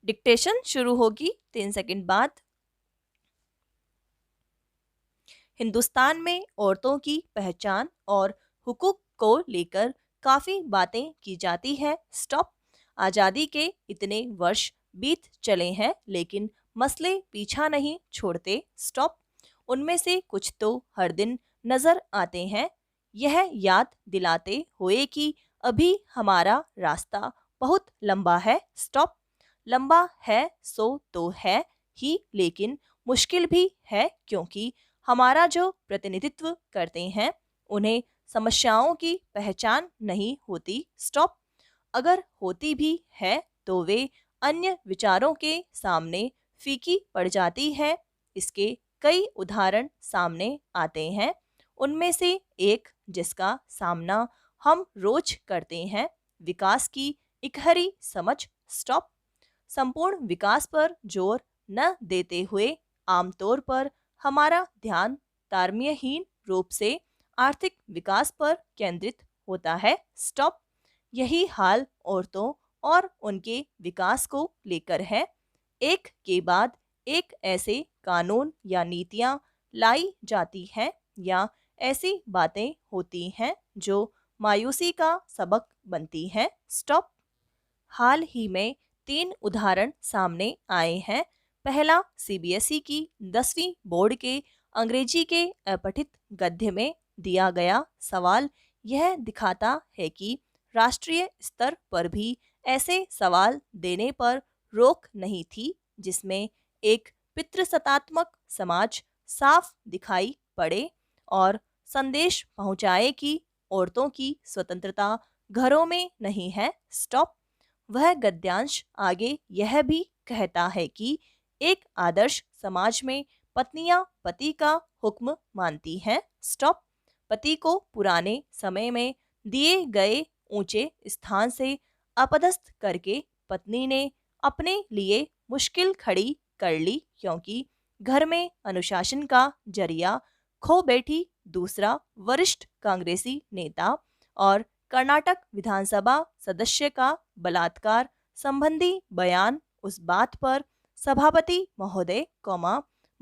Dictation शुरू होगी 3 second बाद। हिंदुस्तान में औरतों की पहचान और हुकूक को लेकर काफ़ी बातें की जाती है। स्टॉप। आज़ादी के इतने वर्ष बीत चले हैं लेकिन मसले पीछा नहीं छोड़ते। स्टॉप। उनमें से कुछ तो हर दिन नज़र आते हैं, यह याद दिलाते हुए कि अभी हमारा रास्ता बहुत लंबा है। स्टॉप। लंबा है सो तो है ही, लेकिन मुश्किल भी है, क्योंकि हमारा जो प्रतिनिधित्व करते हैं उन्हें समस्याओं की पहचान नहीं होती। स्टॉप। अगर होती भी है तो वे अन्य विचारों के सामने फीकी पड़ जाती है। इसके कई उदाहरण सामने आते हैं। उनमें से एक जिसका सामना हम रोज करते हैं, विकास की इकहरी समझ। स्टॉप। संपूर्ण विकास पर जोर न देते हुए आमतौर पर हमारा ध्यान तारतम्यहीन रूप से आर्थिक विकास पर केंद्रित होता है। स्टॉप। यही हाल औरतों और उनके विकास को लेकर है। एक के बाद एक ऐसे कानून या नीतियां लाई जाती हैं या ऐसी बातें होती हैं जो मायूसी का सबक बनती हैं। स्टॉप। हाल ही में 3 उदाहरण सामने आए हैं। पहला सीबीएसई की 10वीं बोर्ड के अंग्रेजी के अपठित गद्य में दिया गया सवाल यह दिखाता है कि राष्ट्रीय स्तर पर भी ऐसे सवाल देने पर रोक नहीं थी, जिसमें एक पितृसत्तात्मक समाज साफ दिखाई पड़े और संदेश पहुंचाए कि औरतों की स्वतंत्रता घरों में नहीं है। स्टॉप। वह गद्यांश आगे यह भी कहता है कि एक आदर्श समाज में पत्नियां पति का हुक्म मानती हैं। स्टॉप। पति को पुराने समय में दिए गए ऊंचे स्थान से अपदस्थ करके पत्नी ने अपने लिए मुश्किल खड़ी कर ली, क्योंकि घर में अनुशासन का जरिया खो बैठी। दूसरा, वरिष्ठ कांग्रेसी नेता और कर्नाटक विधानसभा सदस्य का बलात्कार संबंधी बयान उस बात पर सभापति महोदय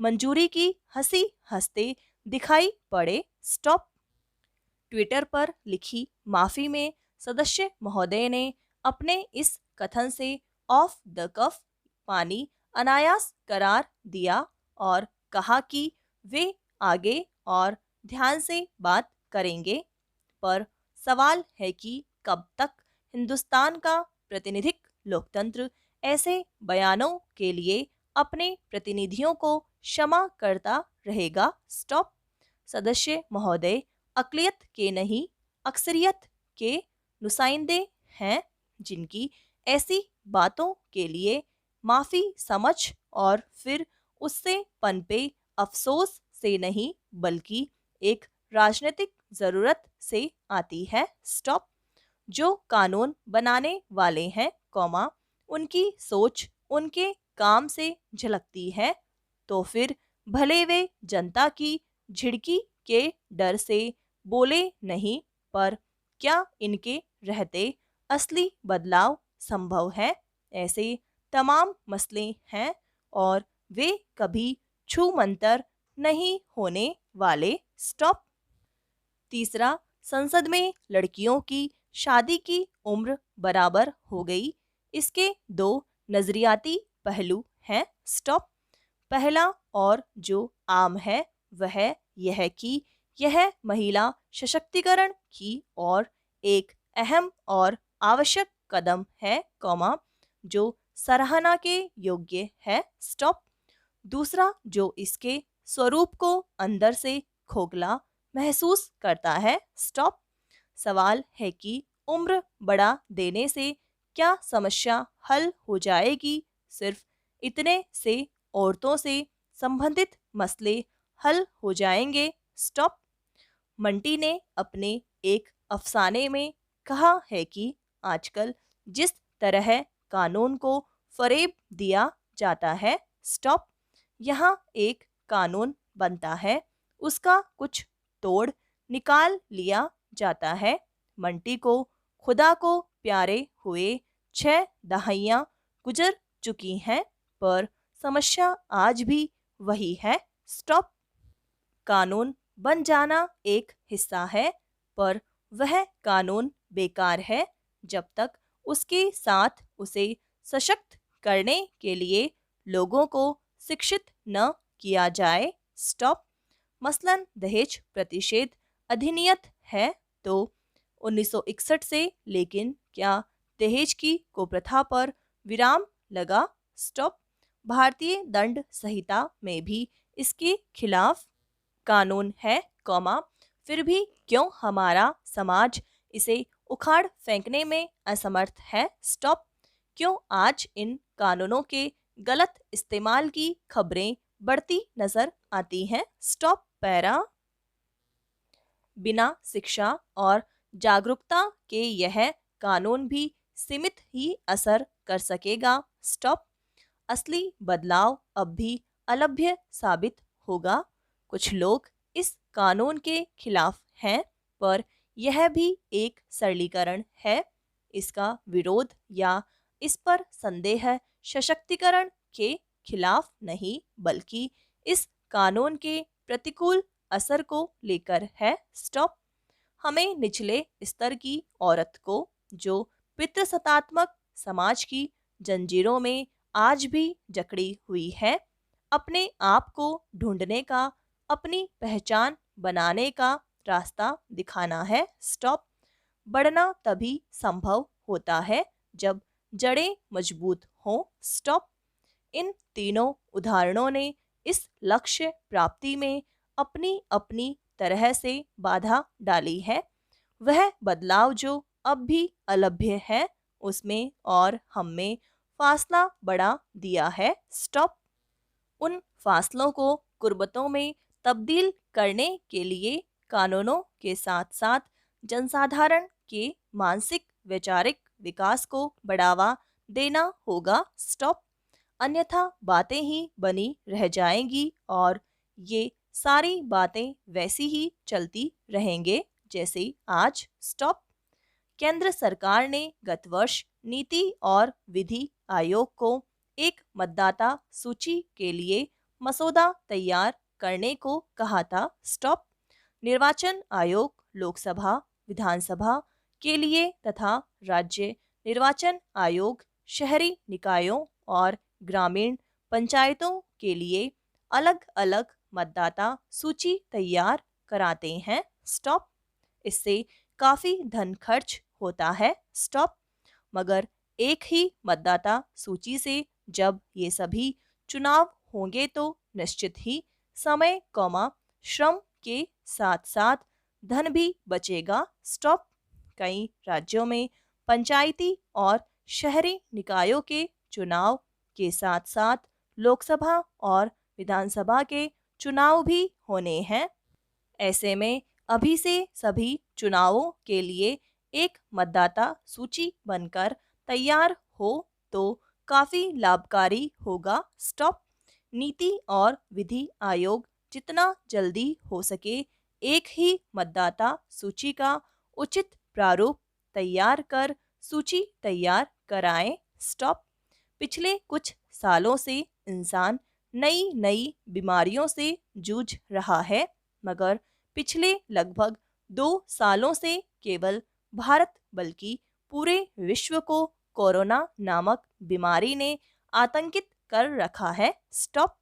मंजूरी की हंसी हंसते दिखाई पड़े। स्टॉप। ट्विटर पर लिखी माफी में सदस्य महोदय ने अपने इस कथन से ऑफ द कफ पानी अनायास करार दिया और कहा कि वे आगे और ध्यान से बात करेंगे। पर सवाल है कि कब तक हिंदुस्तान का प्रतिनिधिक लोकतंत्र ऐसे बयानों के लिए अपने प्रतिनिधियों को क्षमा करता रहेगा। स्टॉप। सदस्य महोदय अकलियत के नहीं, अक्सरियत के नुमाइंदे हैं, जिनकी ऐसी बातों के लिए माफ़ी समझ और फिर उससे पनपे अफसोस से नहीं, बल्कि एक राजनीतिक ज़रूरत से आती है। स्टॉप। जो कानून बनाने वाले हैं उनकी सोच उनके काम से झलकती है, तो फिर भले वे जनता की झिड़की के डर से बोले नहीं, पर क्या इनके रहते असली बदलाव संभव है? ऐसे तमाम मसले हैं और वे कभी छूमंतर नहीं होने वाले। स्टॉप। तीसरा, संसद में लड़कियों की शादी की उम्र बराबर हो गई। इसके 2 नजरियाती पहलू हैं। स्टॉप। पहला और जो आम है वह यह कि यह महिला सशक्तिकरण की और एक अहम और आवश्यक कदम है, जो सराहना के योग्य है। स्टॉप। दूसरा, जो इसके स्वरूप को अंदर से खोखला महसूस करता है। स्टॉप। सवाल है कि उम्र बढ़ा देने से क्या समस्या हल हो जाएगी? सिर्फ इतने से औरतों से संबंधित मसले हल हो जाएंगे? स्टॉप। मंटी ने अपने एक अफसाने में कहा है कि आजकल जिस तरह कानून को फरेब दिया जाता है, स्टॉप, यहाँ एक कानून बनता है, उसका कुछ तोड़ निकाल लिया जाता है। मंटी को खुदा को प्यारे हुए 6 दहाइयाँ गुजर चुकी हैं, पर समस्या आज भी वही है। स्टॉप। कानून बन जाना एक हिस्सा है, पर वह कानून बेकार है जब तक उसके साथ उसे सशक्त करने के लिए लोगों को शिक्षित न किया जाए। स्टॉप। मसलन दहेज प्रतिषेध अधिनियत है तो 1961 से, लेकिन क्या दहेज की कुप्रथा पर विराम लगा? स्टॉप। भारतीय दंड संहिता में भी इसके खिलाफ कानून है, कौमा, फिर भी क्यों हमारा समाज इसे उखाड़ फेंकने में असमर्थ है? स्टॉप। क्यों आज इन कानूनों के गलत इस्तेमाल की खबरें बढ़ती नजर आती हैं? स्टॉप। पैरा। बिना शिक्षा और जागरूकता के यह कानून भी सीमित ही असर कर सकेगा। स्टॉप। असली बदलाव अब भी अलभ्य साबित होगा। कुछ लोग इस कानून के खिलाफ हैं, पर यह भी एक सरलीकरण है। इसका विरोध या इस पर संदेह सशक्तिकरण के खिलाफ नहीं, बल्कि इस कानून के प्रतिकूल असर को लेकर है। स्टॉप। हमें निचले स्तर की औरत को, जो पितृसत्तात्मक समाज की जंजीरों में आज भी जकड़ी हुई है, अपने आप को ढूंढने का, अपनी पहचान बनाने का रास्ता दिखाना है। स्टॉप। बढ़ना तभी संभव होता है जब जड़ें मजबूत हों। स्टॉप। इन तीनों उदाहरणों ने इस लक्ष्य प्राप्ति में अपनी अपनी तरह से बाधा डाली है। वह बदलाव जो अब भी अलभ्य है, उसमें और हम में फासला बढ़ा दिया है। स्टॉप। उन फासलों को कुर्बतों में तब्दील करने के लिए कानूनों के साथ साथ जनसाधारण के मानसिक वैचारिक विकास को बढ़ावा देना होगा। स्टॉप। अन्यथा बातें ही बनी रह जाएंगी और ये सारी बातें वैसी ही चलती रहेंगे जैसे आज। स्टॉप। केंद्र सरकार ने गत वर्ष नीति और विधि आयोग को एक मतदाता सूची के लिए मसौदा तैयार करने को कहा था। स्टॉप। निर्वाचन आयोग लोकसभा, विधानसभा के लिए तथा राज्य निर्वाचन आयोग शहरी निकायों और ग्रामीण पंचायतों के लिए अलग अलग मतदाता सूची तैयार कराते हैं। स्टॉप। इससे काफी धन खर्च होता है। स्टॉप। मगर एक ही मतदाता सूची से जब ये सभी चुनाव होंगे तो निश्चित ही समय, श्रम के साथ साथ धन भी बचेगा। स्टॉप। कई राज्यों में पंचायती और शहरी निकायों के चुनाव के साथ साथ लोकसभा और विधानसभा के चुनाव भी होने हैं। ऐसे में अभी से सभी चुनावों के लिए एक मतदाता सूची बनकर तैयार हो तो काफी लाभकारी होगा। स्टॉप। नीति और विधि आयोग जितना जल्दी हो सके एक ही मतदाता सूची का उचित प्रारूप तैयार कर सूची तैयार कराएं। स्टॉप। पिछले कुछ सालों से इंसान नई नई बीमारियों से जूझ रहा है, मगर पिछले लगभग 2 सालों से केवल भारत बल्कि पूरे विश्व को कोरोना नामक बीमारी ने आतंकित कर रखा है। स्टॉप।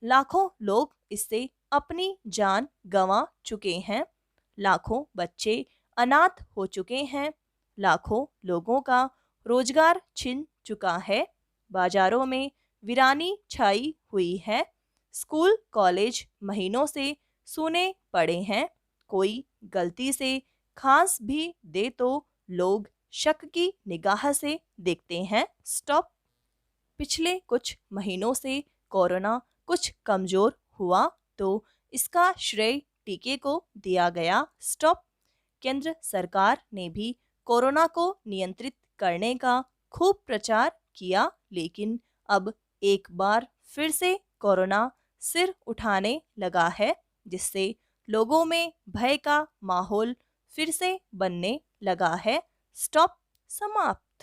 लाखों लोग इससे अपनी जान गंवा चुके हैं। लाखों बच्चे अनाथ हो चुके हैं। लाखों लोगों का रोजगार छिन चुका है। बाजारों में वीरानी छाई हुई है। स्कूल कॉलेज महीनों से सूने पड़े हैं। कोई गलती से खांस भी दे तो लोग शक की निगाह से देखते हैं। स्टॉप। पिछले कुछ महीनों से कोरोना कुछ कमजोर हुआ तो इसका श्रेय टीके को दिया गया। स्टॉप। केंद्र सरकार ने भी कोरोना को नियंत्रित करने का खूब प्रचार किया, लेकिन अब एक बार फिर से कोरोना सिर उठाने लगा है, जिससे लोगों में भय का माहौल फिर से बनने लगा है। स्टॉप। समाप्त।